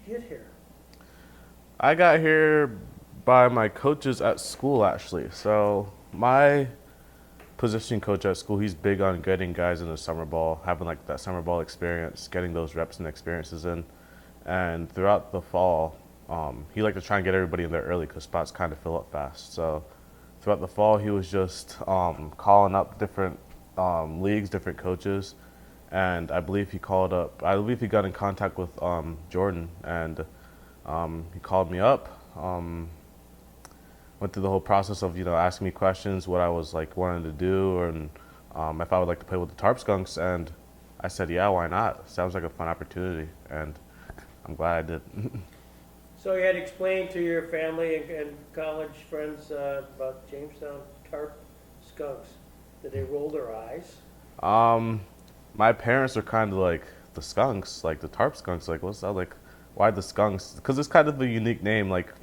get here? I got here by my coaches at school, actually. So my position coach at school, he's big on getting guys into summer ball, having like that summer ball experience, getting those reps and experiences in. And throughout the fall, he liked to try and get everybody in there early because spots kind of fill up fast. So throughout the fall, he was just calling up different leagues, different coaches, and I believe he got in contact with Jordan, and he called me up. Went through the whole process of asking me questions, what I was like wanting to do, and if I would like to play with the Tarp Skunks, and I said, yeah, why not? Sounds like a fun opportunity, and I'm glad I did. So you had explained to your family and college friends about Jamestown Tarp Skunks. Did they roll their eyes? um, my parents are kind of like the Skunks, like the Tarp Skunks. Like, what's that? Like, why the Skunks? Because it's kind of a unique name. Like,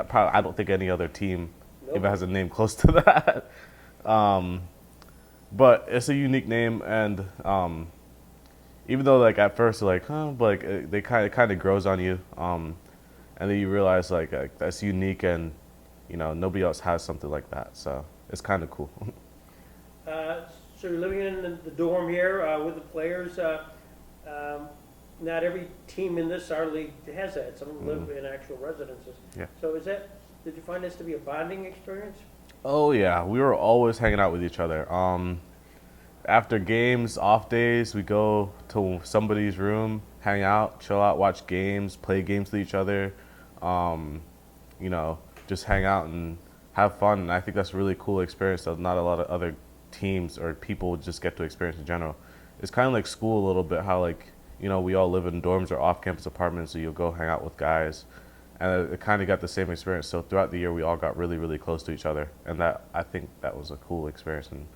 probably, I don't think any other team even Nobody. has a name close to that. Um, but it's a unique name, and even though like at first you're like, huh, but like it kind of grows on you, and then you realize like that's unique, and nobody else has something like that, so it's kind of cool. Uh, so you're living in the dorm here with the players. Um, Not every team in this our league has that. Some live in actual residences. Yeah. So did you find this to be a bonding experience? Oh yeah, we were always hanging out with each other. After games, off days, we go to somebody's room, hang out, chill out, watch games, play games with each other. Um, just hang out and have fun. And I think that's a really cool experience that not a lot of other teams or people just get to experience in general. It's kind of like school a little bit, how like, we all live in dorms or off-campus apartments, so you'll go hang out with guys. And it kind of got the same experience. So throughout the year, we all got really, really close to each other. And I think that was a cool experience. And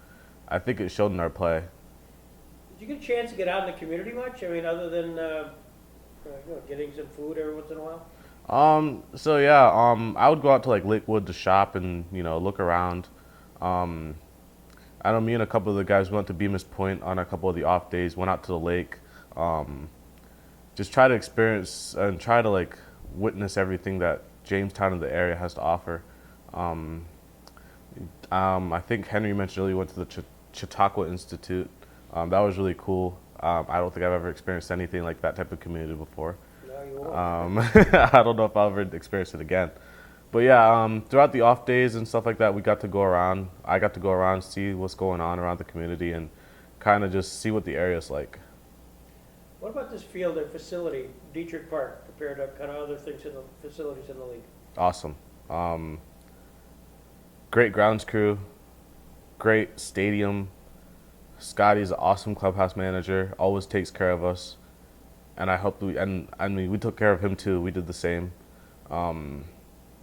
I think it showed in our play. Did you get a chance to get out in the community much? I mean, other than getting some food every once in a while? So yeah, I would go out to like Lakewood to shop and, look around. Um, I know me and a couple of the guys went to Bemis Point on a couple of the off days, went out to the lake. Um, just try to experience and try to like witness everything that Jamestown and the area has to offer. Um, I think Henry mentioned earlier went to the Chautauqua Institute. That was really cool. I don't think I've ever experienced anything like that type of community before. No, you won't. I don't know if I'll ever experience it again. But yeah, throughout the off days and stuff like that, we got to go around. I got to go around, see what's going on around the community, and kind of just see what the area's like. What about this field and facility, Dietrich Park, compared to kind of other things in the facilities in the league? Awesome. Um, Great grounds crew, great stadium. Scotty's an awesome clubhouse manager, always takes care of us. And I hope and I mean, we took care of him too. We did the same. Um,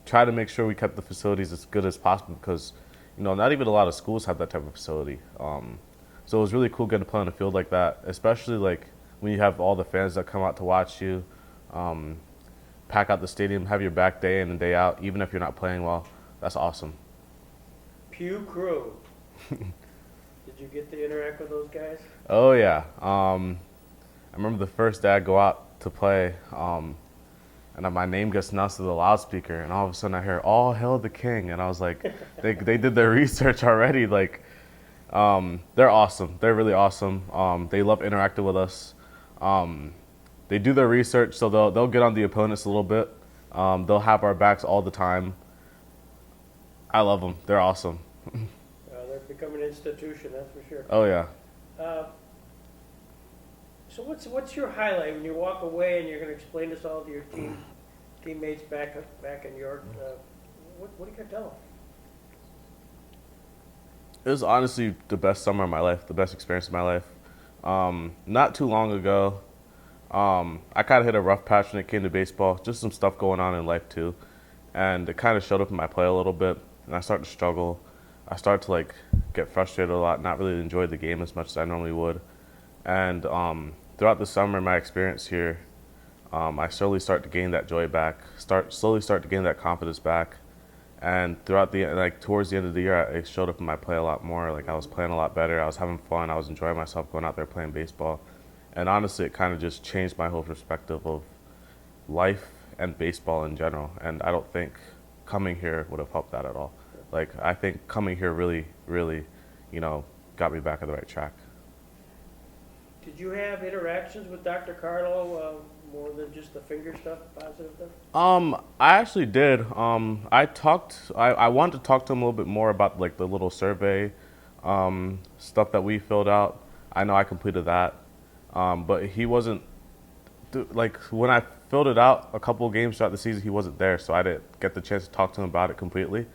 Try to make sure we kept the facilities as good as possible because, not even a lot of schools have that type of facility. So it was really cool getting to play on a field like that, especially like when you have all the fans that come out to watch you, um, pack out the stadium, have your back day in and day out, even if you're not playing well. That's awesome. Pew Crew. Did you get to interact with those guys? Oh yeah. I remember the first day I go out to play, and my name gets announced to the loudspeaker, and all of a sudden I hear "All hail the king," and I was like, they did their research already. Like, they're awesome. They're really awesome. They love interacting with us. They do their research, so they'll get on the opponents a little bit. They'll have our backs all the time. I love them. They're awesome. They've become an institution, that's for sure. Oh yeah. Uh, so what's your highlight when you walk away and you're going to explain this all to your teammates back in York? What are you going to tell them? It was honestly the best summer of my life, the best experience of my life. Not too long ago, I kind of hit a rough patch when it came to baseball. Just some stuff going on in life too, and it kind of showed up in my play a little bit. And I started to struggle. I started to like get frustrated a lot, not really enjoy the game as much as I normally would. And throughout the summer, my experience here, I slowly start to gain that joy back. Slowly start to gain that confidence back. And towards the end of the year, it showed up in my play a lot more. Like I was playing a lot better. I was having fun. I was enjoying myself going out there playing baseball. And honestly, it kind of just changed my whole perspective of life and baseball in general. And I don't think coming here would have helped that at all. Like, I think coming here really, really, got me back on the right track. Did you have interactions with Dr. Carlo more than just the finger stuff, positive stuff? I actually did. I wanted to talk to him a little bit more about like the little survey, stuff that we filled out. I know I completed that. But he wasn't, like, when I filled it out a couple of games throughout the season, he wasn't there, so I didn't get the chance to talk to him about it completely.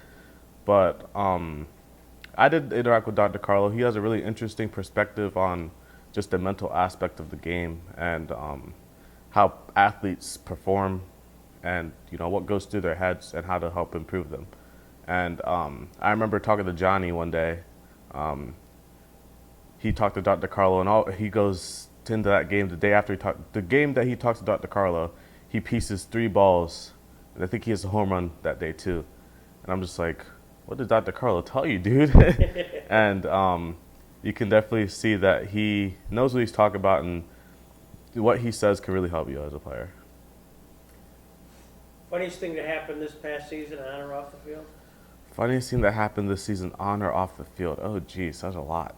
But I did interact with Dr. Carlo. He has a really interesting perspective on just the mental aspect of the game and how athletes perform and, what goes through their heads and how to help improve them. And I remember talking to Johnny one day. He talked to Dr. Carlo, and he goes into that game the day after the game that he talked to Dr. Carlo. He pieces 3 balls, and I think he has a home run that day too. And I'm just like, what did Dr. Carlo tell you, dude? And you can definitely see that he knows what he's talking about, and what he says can really help you as a player. Funniest thing that happened this past season on or off the field? Funniest thing that happened this season on or off the field? Oh, geez, that's a lot.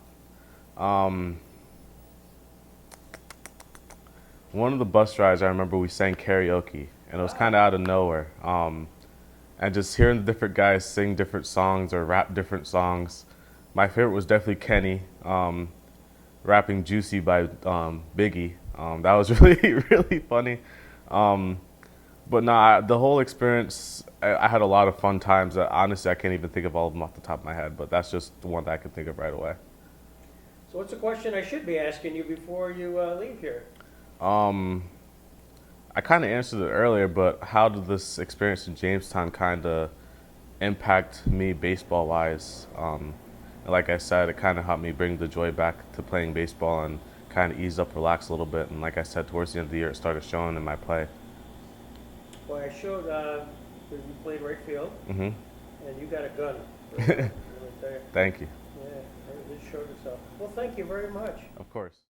One of the bus rides, I remember we sang karaoke, and it was kind of out of nowhere. And just hearing the different guys sing different songs or rap different songs. My favorite was definitely Kenny, rapping Juicy by Biggie. That was really, really funny. But nah, the whole experience, I had a lot of fun times. Honestly, I can't even think of all of them off the top of my head, but that's just the one that I can think of right away. So what's the question I should be asking you before you leave here? I kind of answered it earlier, but how did this experience in Jamestown kind of impact me baseball-wise? And like I said, it kind of helped me bring the joy back to playing baseball and kind of ease up, relax a little bit. And like I said, towards the end of the year, it started showing in my play. Well, I showed that you played right field, Mm-hmm. and you got a gun. Really, Thank you. yeah, it showed itself. Well, thank you very much. Of course.